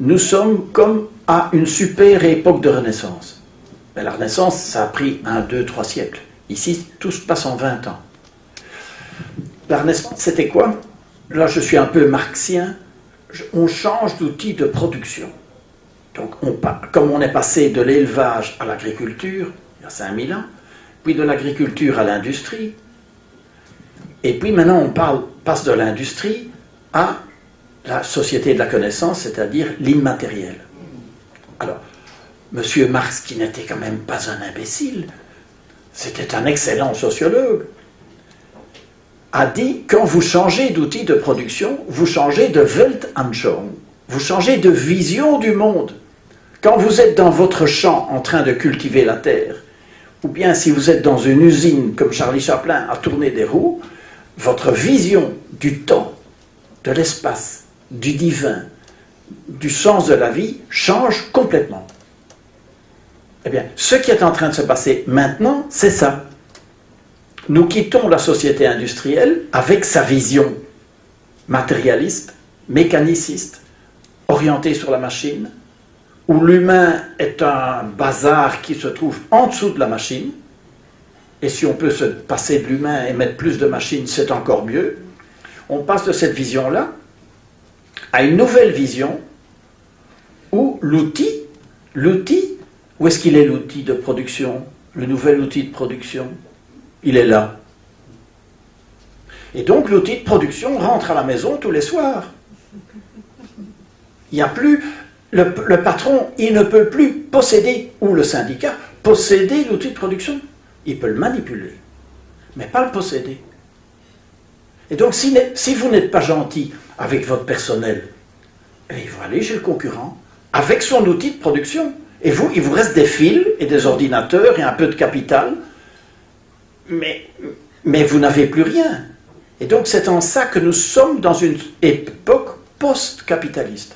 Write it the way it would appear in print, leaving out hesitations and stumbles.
nous sommes comme à une super époque de Renaissance. Mais la Renaissance, ça a pris 1, 2, 3 siècles. Ici, tout se passe en 20 ans. La Renaissance, c'était quoi? Là, je suis un peu marxien. On change d'outil de production. Donc, comme on est passé de l'élevage à l'agriculture, il y a 5000 ans, puis de l'agriculture à l'industrie, et puis maintenant on passe de l'industrie à la société de la connaissance, c'est-à-dire l'immatériel. Alors, M. Marx, qui n'était quand même pas un imbécile, c'était un excellent sociologue, a dit, quand vous changez d'outil de production, vous changez de Weltanschauung, vous changez de vision du monde. Quand vous êtes dans votre champ en train de cultiver la terre, ou bien si vous êtes dans une usine comme Charlie Chaplin à tourner des roues, votre vision du temps, de l'espace, du divin, du sens de la vie change complètement. Eh bien, ce qui est en train de se passer maintenant, c'est ça. Nous quittons la société industrielle avec sa vision matérialiste, mécaniciste, orientée sur la machine, où l'humain est un bazar qui se trouve en dessous de la machine, et si on peut se passer de l'humain et mettre plus de machines, c'est encore mieux. On passe de cette vision-là à une nouvelle vision où l'outil, où est-ce qu'il est l'outil de production? Le nouvel outil de production, il est là. Et donc l'outil de production rentre à la maison tous les soirs. Il n'y a plus... Le patron, il ne peut plus posséder, ou le syndicat, posséder l'outil de production. Il peut le manipuler, mais pas le posséder. Et donc, si vous n'êtes pas gentil avec votre personnel, il va aller chez le concurrent, avec son outil de production. Et vous, il vous reste des fils et des ordinateurs et un peu de capital, mais vous n'avez plus rien. Et donc, c'est en ça que nous sommes dans une époque post-capitaliste.